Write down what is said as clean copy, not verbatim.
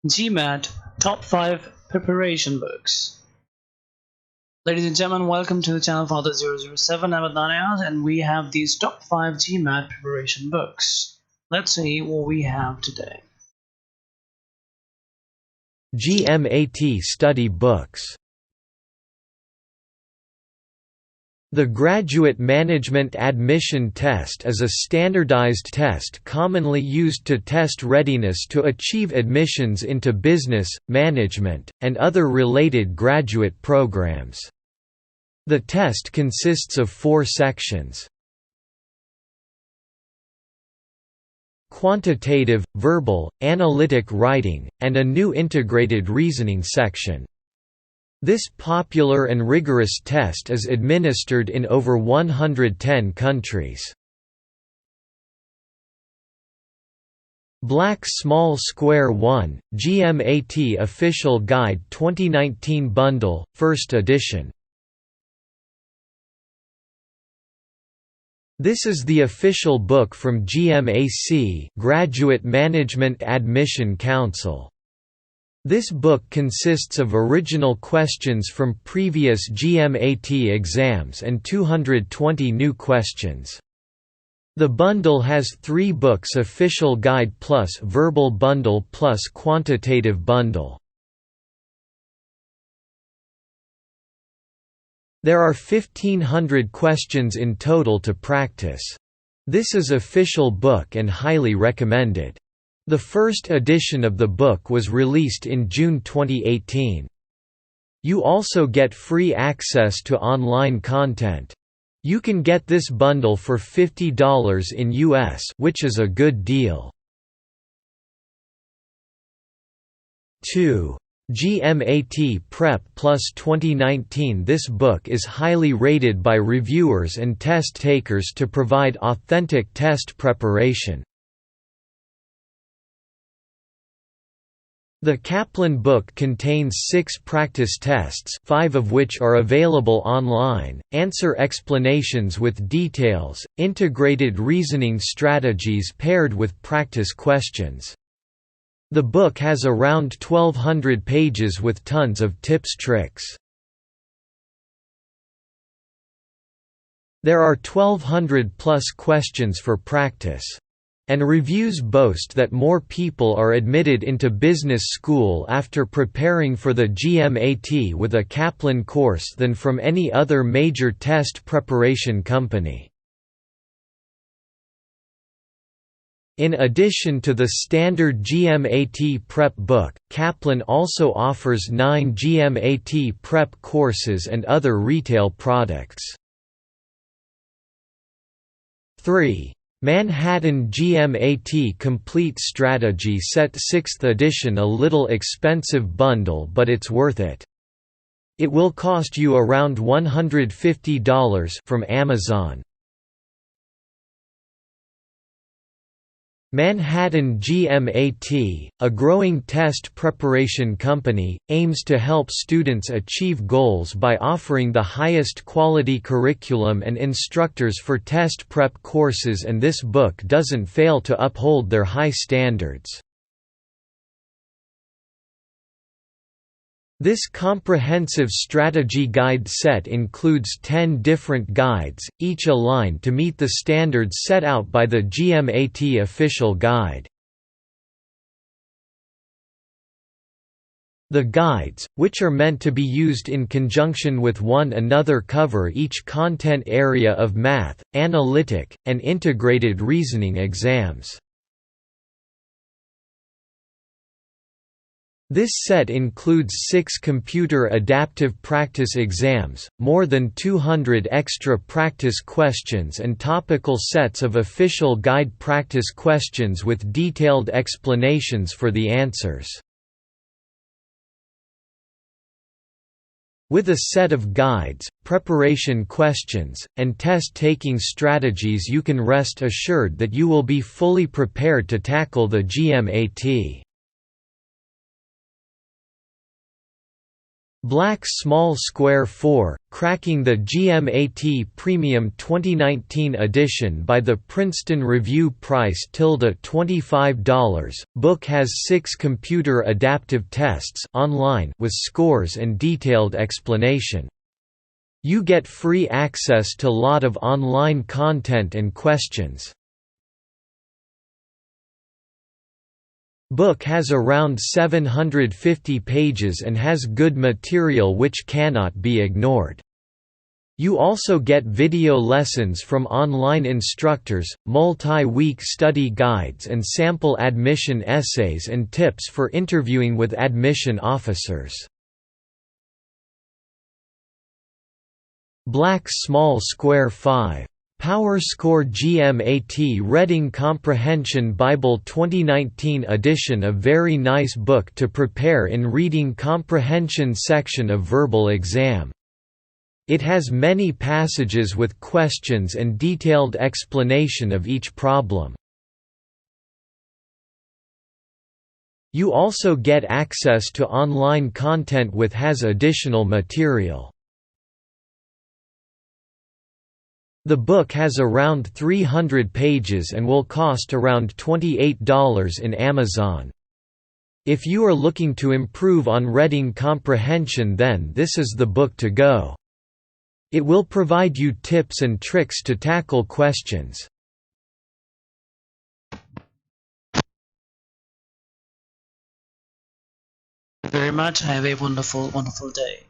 GMAT Top 5 Preparation Books. Ladies and gentlemen, welcome to the channel Father 007. I'm Adnan, and we have these top 5 GMAT preparation books. Let's see what we have today. GMAT Study Books. The Graduate Management Admission Test is a standardized test commonly used to test readiness to achieve admissions into business, management, and other related graduate programs. The test consists of 4 sections: quantitative, verbal, analytic writing, and a new integrated reasoning section. This popular and rigorous test is administered in over 110 countries. Black Small Square 1, GMAT Official Guide 2019 Bundle, 1st edition. This is the official book from GMAC, Graduate Management Admission Council. This book consists of original questions from previous GMAT exams and 220 new questions. The bundle has 3 books: Official Guide plus Verbal Bundle plus Quantitative Bundle. There are 1,500 questions in total to practice. This is official book and highly recommended. The first edition of the book was released in June 2018. You also get free access to online content. You can get this bundle for $50 in US, which is a good deal. 2. GMAT Prep Plus 2019. This book is highly rated by reviewers and test takers to provide authentic test preparation. The Kaplan book contains 6 practice tests, 5 of which are available online, answer explanations with details, integrated reasoning strategies paired with practice questions. The book has around 1,200 pages with tons of tips-tricks. There are 1,200 plus questions for practice. And reviews boast that more people are admitted into business school after preparing for the GMAT with a Kaplan course than from any other major test preparation company. In addition to the standard GMAT Prep book, Kaplan also offers 9 GMAT Prep courses and other retail products. 3. Manhattan GMAT Complete Strategy Set 6th edition. A little expensive bundle, but it's worth it. It will cost you around $150 from Amazon. Manhattan GMAT, a growing test preparation company, aims to help students achieve goals by offering the highest quality curriculum and instructors for test prep courses, and this book doesn't fail to uphold their high standards. This comprehensive strategy guide set includes 10 different guides, each aligned to meet the standards set out by the GMAT official guide. The guides, which are meant to be used in conjunction with one another, cover each content area of math, analytic, and integrated reasoning exams. This set includes 6 computer adaptive practice exams, more than 200 extra practice questions, and topical sets of official guide practice questions with detailed explanations for the answers. With a set of guides, preparation questions, and test-taking strategies, you can rest assured that you will be fully prepared to tackle the GMAT. Black Small Square 4, Cracking the GMAT Premium 2019 edition by the Princeton Review. Price $25. Book has 6 computer adaptive tests online with scores and detailed explanation. You get free access to lot of online content and questions. Book has around 750 pages and has good material which cannot be ignored. You also get video lessons from online instructors, multi-week study guides and sample admission essays and tips for interviewing with admission officers. Black Small Square 5. Power Score GMAT Reading Comprehension Bible 2019 edition. A very nice book to prepare in reading comprehension section of verbal exam. It has many passages with questions and detailed explanation of each problem. You also get access to online content with has additional material. The book has around 300 pages and will cost around $28 in Amazon. If you are looking to improve on reading comprehension, then this is the book to go. It will provide you tips and tricks to tackle questions. Thank you very much. Have a wonderful day.